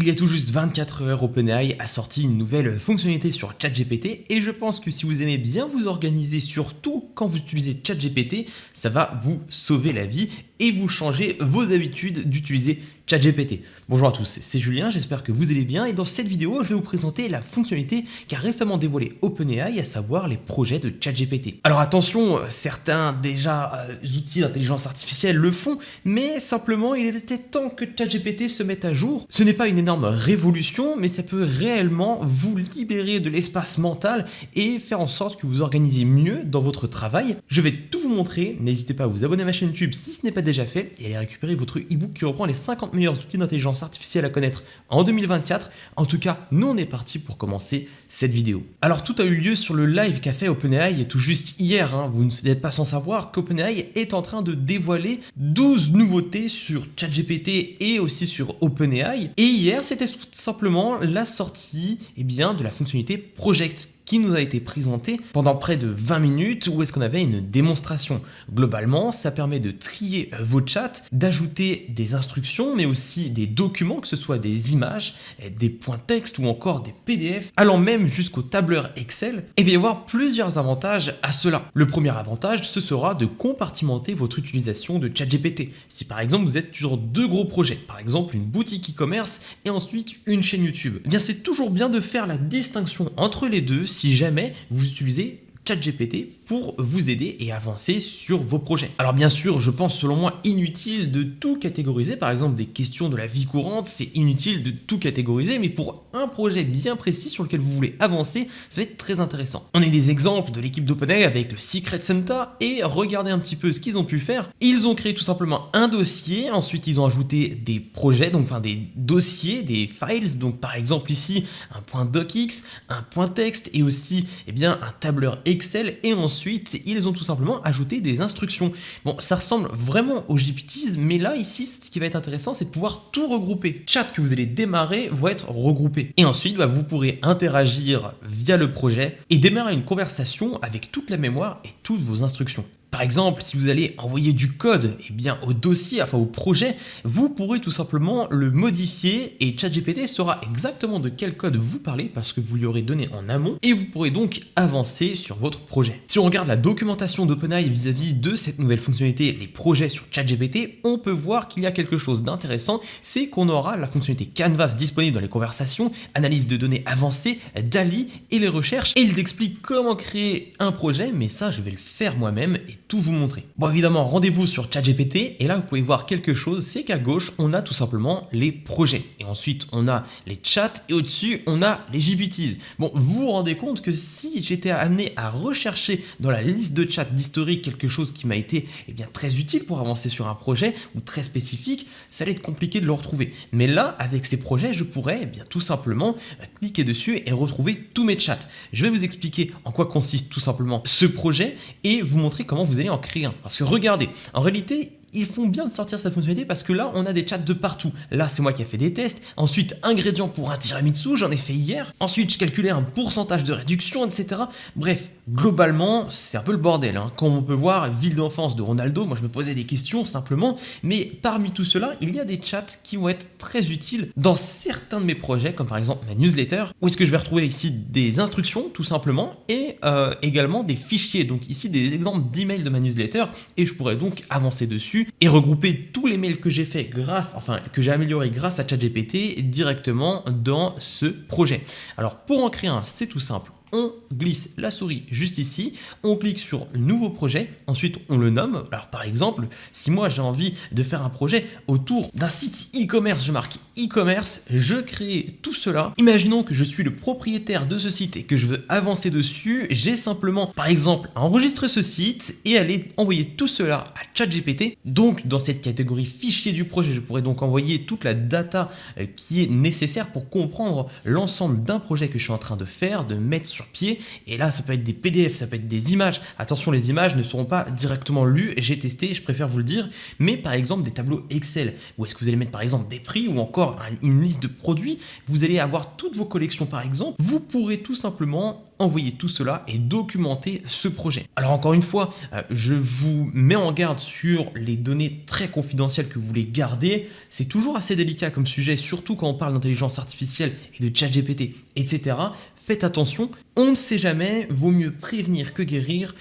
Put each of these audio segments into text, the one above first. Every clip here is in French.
Il y a tout juste 24 heures, OpenAI a sorti une nouvelle fonctionnalité sur ChatGPT et je pense que si vous aimez bien vous organiser, surtout quand vous utilisez ChatGPT, ça va vous sauver la vie et vous changer vos habitudes d'utiliser ChatGPT. Bonjour à tous, c'est Julien, j'espère que vous allez bien et dans cette vidéo, je vais vous présenter la fonctionnalité qu'a récemment dévoilée OpenAI, à savoir les projets de ChatGPT. Alors attention, certains outils d'intelligence artificielle le font, mais simplement il était temps que ChatGPT se mette à jour. Ce n'est pas une énorme révolution, mais ça peut réellement vous libérer de l'espace mental et faire en sorte que vous organisez mieux dans votre travail. Je vais tout vous montrer, n'hésitez pas à vous abonner à ma chaîne YouTube si ce n'est pas déjà fait et aller récupérer votre e-book qui reprend les 50 meilleurs outils d'intelligence artificielle à connaître en 2024. En tout cas, nous on est parti pour commencer cette vidéo. Alors tout a eu lieu sur le live qu'a fait OpenAI tout juste hier, vous n'êtes pas sans savoir qu'OpenAI est en train de dévoiler 12 nouveautés sur ChatGPT et aussi sur OpenAI. Et hier, c'était tout simplement la sortie de la fonctionnalité Project qui nous a été présentée pendant près de 20 minutes où est-ce qu'on avait une démonstration. Globalement, ça permet de trier vos chats, d'ajouter des instructions, mais aussi des documents, que ce soit des images, des points texte ou encore des PDF, allant même jusqu'au tableur Excel. Et il va y avoir plusieurs avantages à cela. Le premier avantage, ce sera de compartimenter votre utilisation de ChatGPT. Si par exemple vous êtes sur deux gros projets, par exemple une boutique e-commerce et ensuite une chaîne YouTube, eh bien c'est toujours bien de faire la distinction entre les deux si jamais vous utilisez ChatGPT pour vous aider et avancer sur vos projets. Alors bien sûr, je pense selon moi inutile de tout catégoriser, par exemple des questions de la vie courante, c'est inutile de tout catégoriser, mais pour un projet bien précis sur lequel vous voulez avancer, ça va être très intéressant. On a des exemples de l'équipe d'OpenAI avec le Secret Santa et regardez un petit peu ce qu'ils ont pu faire. Ils ont créé tout simplement un dossier, ensuite ils ont ajouté des projets, des dossiers, des files, donc par exemple ici un point docx, un point texte et aussi un tableur Excel et ensuite ils ont tout simplement ajouté des instructions. Bon, ça ressemble vraiment aux GPTs, mais là ici ce qui va être intéressant c'est de pouvoir tout regrouper. Chat que vous allez démarrer vont être regroupés et ensuite vous pourrez interagir via le projet et démarrer une conversation avec toute la mémoire et toutes vos instructions. Par exemple, si vous allez envoyer du code au dossier, au projet, vous pourrez tout simplement le modifier et ChatGPT saura exactement de quel code vous parlez parce que vous lui aurez donné en amont et vous pourrez donc avancer sur votre projet. Si on regarde la documentation d'OpenAI vis-à-vis de cette nouvelle fonctionnalité, les projets sur ChatGPT, on peut voir qu'il y a quelque chose d'intéressant, c'est qu'on aura la fonctionnalité Canvas disponible dans les conversations, analyse de données avancée, DALL-E et les recherches. Et ils expliquent comment créer un projet, mais ça je vais le faire moi-même et tout vous montrer. Bon, évidemment, rendez-vous sur ChatGPT et là vous pouvez voir quelque chose, c'est qu'à gauche on a tout simplement les projets et ensuite on a les chats et au-dessus on a les GPTs. Bon, vous vous rendez compte que si j'étais amené à rechercher dans la liste de chats d'historique quelque chose qui m'a été très utile pour avancer sur un projet ou très spécifique, ça allait être compliqué de le retrouver. Mais là, avec ces projets, je pourrais tout simplement cliquer dessus et retrouver tous mes chats. Je vais vous expliquer en quoi consiste tout simplement ce projet et vous montrer comment vous allez en créer un. Parce que regardez, en réalité, ils font bien de sortir cette fonctionnalité parce que là, on a des chats de partout. Là, c'est moi qui ai fait des tests. Ensuite, ingrédients pour un tiramisu, j'en ai fait hier. Ensuite, je calculais un pourcentage de réduction, etc. Bref, globalement, c'est un peu le bordel. Comme on peut voir, ville d'enfance de Ronaldo, moi je me posais des questions simplement. Mais parmi tout cela, il y a des chats qui vont être très utiles dans certains de mes projets, comme par exemple ma newsletter, où est-ce que je vais retrouver ici des instructions, tout simplement, et également des fichiers. Donc ici, des exemples d'emails de ma newsletter, et je pourrais donc avancer dessus et regrouper tous les mails que j'ai fait que j'ai amélioré grâce à ChatGPT directement dans ce projet. Alors pour en créer un, c'est tout simple. On glisse la souris juste ici, on clique sur nouveau projet, ensuite on le nomme. Alors par exemple, si moi j'ai envie de faire un projet autour d'un site e-commerce, je marque e-commerce, je crée tout cela. Imaginons que je suis le propriétaire de ce site et que je veux avancer dessus, j'ai simplement par exemple à enregistrer ce site et aller envoyer tout cela à ChatGPT. Donc dans cette catégorie fichier du projet, je pourrais donc envoyer toute la data qui est nécessaire pour comprendre l'ensemble d'un projet que je suis en train de faire, de mettre sur sur pied. Et là, ça peut être des PDF, ça peut être des images. Attention, les images ne seront pas directement lues. J'ai testé, je préfère vous le dire. Mais par exemple, des tableaux Excel, où est-ce que vous allez mettre par exemple des prix ou encore une liste de produits. Vous allez avoir toutes vos collections par exemple. Vous pourrez tout simplement envoyer tout cela et documenter ce projet. Alors encore une fois, je vous mets en garde sur les données très confidentielles que vous voulez garder. C'est toujours assez délicat comme sujet, surtout quand on parle d'intelligence artificielle et de ChatGPT, etc. Faites attention, on ne sait jamais, vaut mieux prévenir que guérir.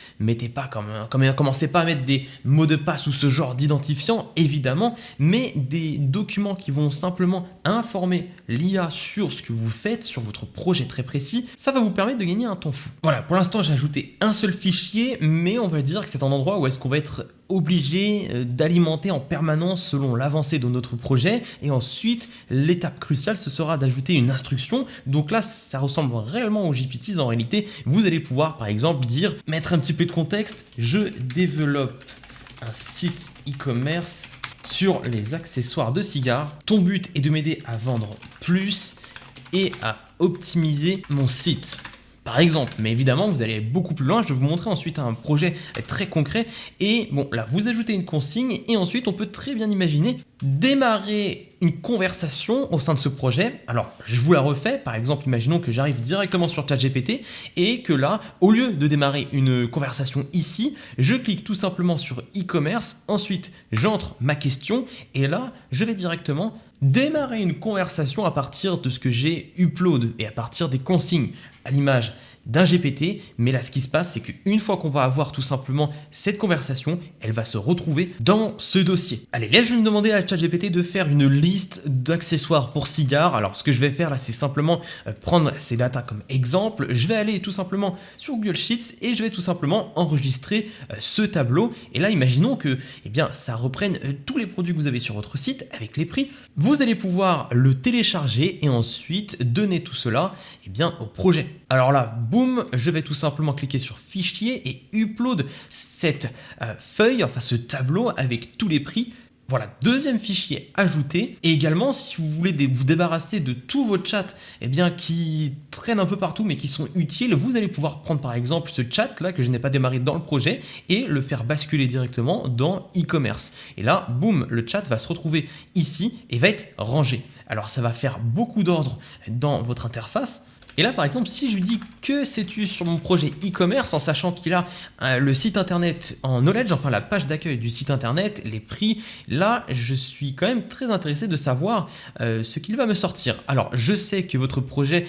Commencez pas à mettre des mots de passe ou ce genre d'identifiant, évidemment, mais des documents qui vont simplement informer l'IA sur ce que vous faites, sur votre projet très précis, ça va vous permettre de gagner un temps fou. Voilà, pour l'instant j'ai ajouté un seul fichier, mais on va dire que c'est un endroit où est-ce qu'on va être obligé d'alimenter en permanence selon l'avancée de notre projet. Et ensuite, l'étape cruciale, ce sera d'ajouter une instruction. Donc là, ça ressemble réellement aux GPTs. En réalité, vous allez pouvoir, par exemple, mettre un petit peu de contexte. Je développe un site e-commerce sur les accessoires de cigares. Ton but est de m'aider à vendre plus et à optimiser mon site. Par exemple, mais évidemment, vous allez aller beaucoup plus loin. Je vais vous montrer ensuite un projet très concret. Et bon, là, vous ajoutez une consigne et ensuite, on peut très bien imaginer démarrer une conversation au sein de ce projet. Alors, je vous la refais. Par exemple, imaginons que j'arrive directement sur ChatGPT et que là, au lieu de démarrer une conversation ici, je clique tout simplement sur e-commerce. Ensuite, j'entre ma question et là, je vais directement démarrer une conversation à partir de ce que j'ai upload et à partir des consignes à l'image d'un GPT. Mais là, ce qui se passe, c'est qu'une fois qu'on va avoir tout simplement cette conversation, elle va se retrouver dans ce dossier. Allez, là, je vais me demander à ChatGPT de faire une liste d'accessoires pour cigares. Alors, ce que je vais faire là, c'est simplement prendre ces datas comme exemple. Je vais aller tout simplement sur Google Sheets et je vais tout simplement enregistrer ce tableau. Et là, imaginons que ça reprenne tous les produits que vous avez sur votre site avec les prix. Vous allez pouvoir le télécharger et ensuite donner tout cela au projet. Alors là, boum, je vais tout simplement cliquer sur fichier et upload cette feuille, enfin ce tableau avec tous les prix. Voilà, deuxième fichier ajouté. Et également, si vous voulez vous débarrasser de tous vos chats qui traînent un peu partout mais qui sont utiles, vous allez pouvoir prendre par exemple ce chat là que je n'ai pas démarré dans le projet et le faire basculer directement dans e-commerce. Et là, boum, le chat va se retrouver ici et va être rangé. Alors ça va faire beaucoup d'ordre dans votre interface. Et là, par exemple, si je lui dis que sais-tu sur mon projet e-commerce, en sachant qu'il a le site internet en knowledge, enfin la page d'accueil du site internet, les prix, là, je suis quand même très intéressé de savoir ce qu'il va me sortir. Alors, je sais que votre projet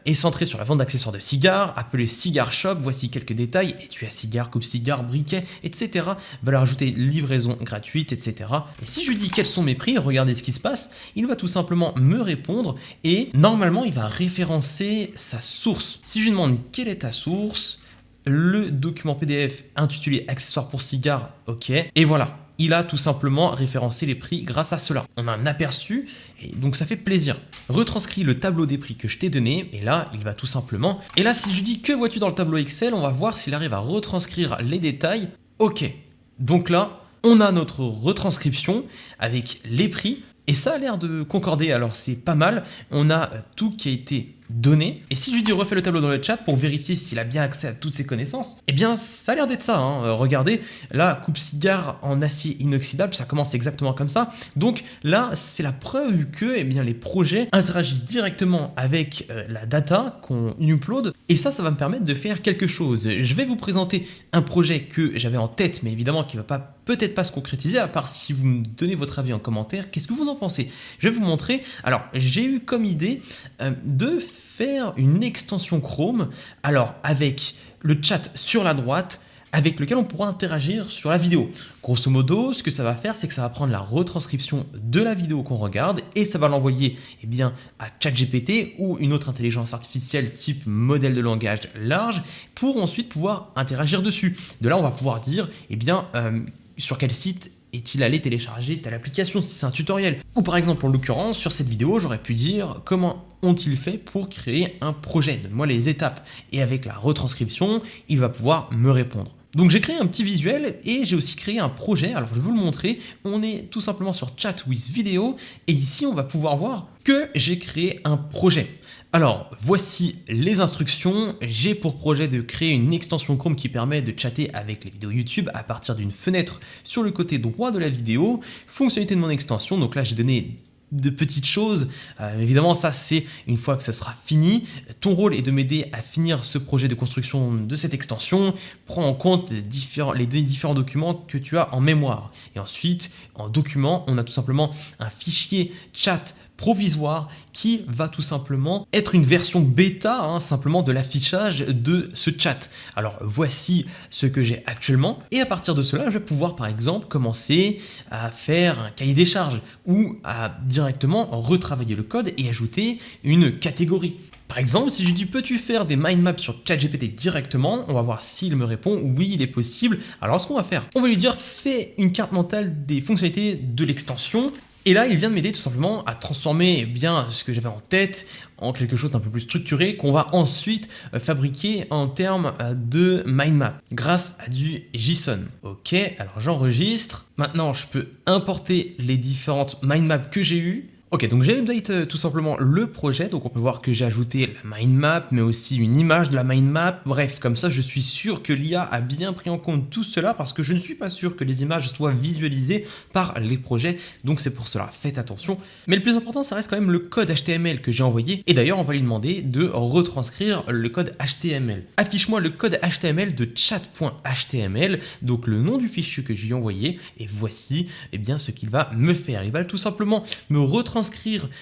est centré sur la vente d'accessoires de cigares, appelé Cigar Shop, voici quelques détails, et tu as cigare, coupe-cigare, briquet, etc. Valeur ajoutée, livraison gratuite, etc. Et si je lui dis quels sont mes prix, regardez ce qui se passe, il va tout simplement me répondre et normalement, il va référencer sa source. Si je lui demande quelle est ta source, le document PDF intitulé accessoires pour cigares, ok, et voilà. Il a tout simplement référencé les prix grâce à cela. On a un aperçu et donc ça fait plaisir. Retranscris le tableau des prix que je t'ai donné et là, il va tout simplement... Et là, si je dis que vois-tu dans le tableau Excel, on va voir s'il arrive à retranscrire les détails. Ok, donc là, on a notre retranscription avec les prix et ça a l'air de concorder, alors c'est pas mal. On a tout qui a été donné. Et si je lui dis refais le tableau dans le chat pour vérifier s'il a bien accès à toutes ses connaissances, ça a l'air d'être ça. Regardez, là, coupe-cigare en acier inoxydable, ça commence exactement comme ça. Donc là, c'est la preuve que les projets interagissent directement avec la data qu'on upload. Et ça va me permettre de faire quelque chose. Je vais vous présenter un projet que j'avais en tête, mais évidemment qui ne va peut-être pas se concrétiser, à part si vous me donnez votre avis en commentaire. Qu'est-ce que vous en pensez? Je vais vous montrer. Alors, j'ai eu comme idée de faire une extension Chrome, alors avec le chat sur la droite, avec lequel on pourra interagir sur la vidéo. Grosso modo, ce que ça va faire, c'est que ça va prendre la retranscription de la vidéo qu'on regarde et ça va l'envoyer à ChatGPT ou une autre intelligence artificielle type modèle de langage large pour ensuite pouvoir interagir dessus. De là, on va pouvoir dire sur quel site est-il allé télécharger telle application si c'est un tutoriel. Ou par exemple, en l'occurrence, sur cette vidéo, j'aurais pu dire comment ont-ils fait pour créer un projet. Donne-moi les étapes. Et avec la retranscription, il va pouvoir me répondre. Donc j'ai créé un petit visuel et j'ai aussi créé un projet. Alors je vais vous le montrer. On est tout simplement sur Chat with Video et ici on va pouvoir voir que j'ai créé un projet. Alors voici les instructions. J'ai pour projet de créer une extension Chrome qui permet de chatter avec les vidéos YouTube à partir d'une fenêtre sur le côté droit de la vidéo. Fonctionnalité de mon extension. Donc là j'ai donné de petites choses. Évidemment, ça c'est une fois que ça sera fini. Ton rôle est de m'aider à finir ce projet de construction de cette extension. Prends en compte les différents documents que tu as en mémoire. Et ensuite, en document, on a tout simplement un fichier chat provisoire qui va tout simplement être une version bêta simplement de l'affichage de ce chat. Alors voici ce que j'ai actuellement et à partir de cela je vais pouvoir par exemple commencer à faire un cahier des charges ou à directement retravailler le code et ajouter une catégorie. Par exemple, si je dis peux-tu faire des mind maps sur ChatGPT directement, on va voir s'il me répond oui, il est possible. Alors ce qu'on va faire, on va lui dire fais une carte mentale des fonctionnalités de l'extension. Et là, il vient de m'aider tout simplement à transformer bien ce que j'avais en tête en quelque chose d'un peu plus structuré qu'on va ensuite fabriquer en termes de mind map grâce à du JSON. Ok, alors j'enregistre. Maintenant, je peux importer les différentes mind maps que j'ai eues. Ok, donc j'ai update tout simplement le projet, donc on peut voir que j'ai ajouté la mind map, mais aussi une image de la mind map. Bref, comme ça je suis sûr que l'IA a bien pris en compte tout cela parce que je ne suis pas sûr que les images soient visualisées par les projets, donc c'est pour cela, faites attention. Mais le plus important, ça reste quand même le code HTML que j'ai envoyé, et d'ailleurs on va lui demander de retranscrire le code HTML. Affiche-moi le code HTML de chat.html, donc le nom du fichier que j'ai envoyé, et voici bien ce qu'il va me faire. Il va tout simplement me retranscrire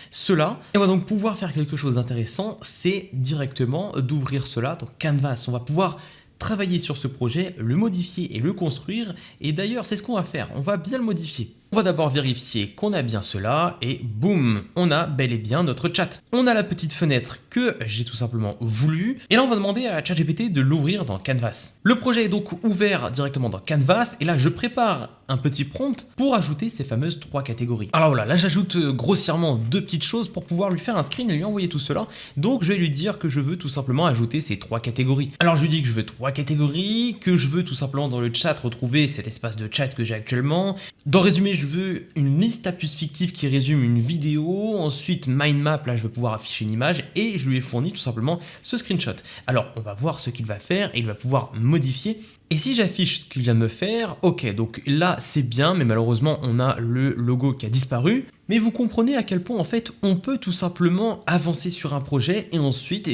cela et on va donc pouvoir faire quelque chose d'intéressant, c'est directement d'ouvrir cela dans Canvas. On va pouvoir travailler sur ce projet, le modifier et le construire, et d'ailleurs c'est ce qu'on va faire, on va bien le modifier. On va d'abord vérifier qu'on a bien cela et boum, on a bel et bien notre chat. On a la petite fenêtre que j'ai tout simplement voulu et là on va demander à ChatGPT de l'ouvrir dans Canvas. Le projet est donc ouvert directement dans Canvas et là je prépare un petit prompt pour ajouter ces fameuses 3 catégories. Alors voilà, là j'ajoute grossièrement 2 petites choses pour pouvoir lui faire un screen et lui envoyer tout cela. Donc je vais lui dire que je veux tout simplement ajouter ces 3 catégories. Alors je lui dis que je veux 3 catégories, que je veux tout simplement dans le chat retrouver cet espace de chat que j'ai actuellement. Dans résumé, je veux une liste à puces fictive qui résume une vidéo, ensuite mind map, là je vais pouvoir afficher une image et je lui ai fourni tout simplement ce screenshot. Alors on va voir ce qu'il va faire et il va pouvoir modifier. Et si j'affiche ce qu'il vient de me faire, ok, donc là c'est bien, mais malheureusement on a le logo qui a disparu. Mais vous comprenez à quel point en fait on peut tout simplement avancer sur un projet et ensuite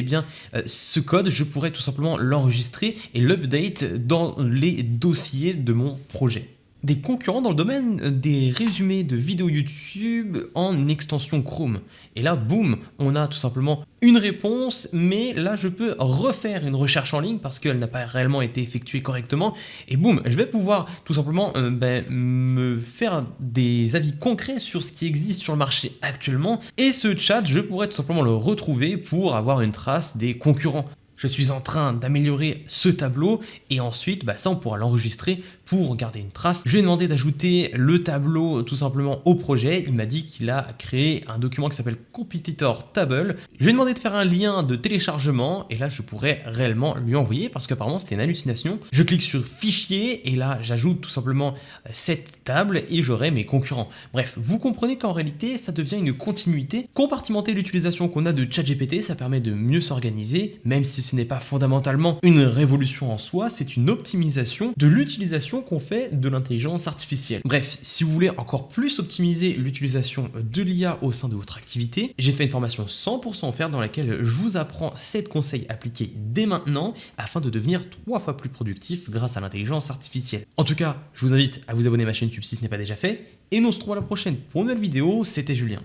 ce code je pourrais tout simplement l'enregistrer et l'update dans les dossiers de mon projet. Des concurrents dans le domaine des résumés de vidéos YouTube en extension Chrome. Et là, boum, on a tout simplement une réponse, mais là, je peux refaire une recherche en ligne parce qu'elle n'a pas réellement été effectuée correctement. Et boum, je vais pouvoir tout simplement me faire des avis concrets sur ce qui existe sur le marché actuellement. Et ce chat, je pourrais tout simplement le retrouver pour avoir une trace des concurrents. Je suis en train d'améliorer ce tableau et ensuite ça on pourra l'enregistrer pour garder une trace. Je lui ai demandé d'ajouter le tableau tout simplement au projet. Il m'a dit qu'il a créé un document qui s'appelle Competitor Table. Je lui ai demandé de faire un lien de téléchargement et là je pourrais réellement lui envoyer parce qu'apparemment c'était une hallucination. Je clique sur fichier et là j'ajoute tout simplement cette table et j'aurai mes concurrents. Bref, vous comprenez qu'en réalité ça devient une continuité. Compartimenter l'utilisation qu'on a de ChatGPT, ça permet de mieux s'organiser, même si ce n'est pas fondamentalement une révolution en soi, c'est une optimisation de l'utilisation qu'on fait de l'intelligence artificielle. Bref, si vous voulez encore plus optimiser l'utilisation de l'IA au sein de votre activité, j'ai fait une formation 100% offerte dans laquelle je vous apprends 7 conseils appliqués dès maintenant afin de devenir 3 fois plus productif grâce à l'intelligence artificielle. En tout cas, je vous invite à vous abonner à ma chaîne YouTube si ce n'est pas déjà fait et nous on se retrouve à la prochaine pour une nouvelle vidéo, c'était Julien.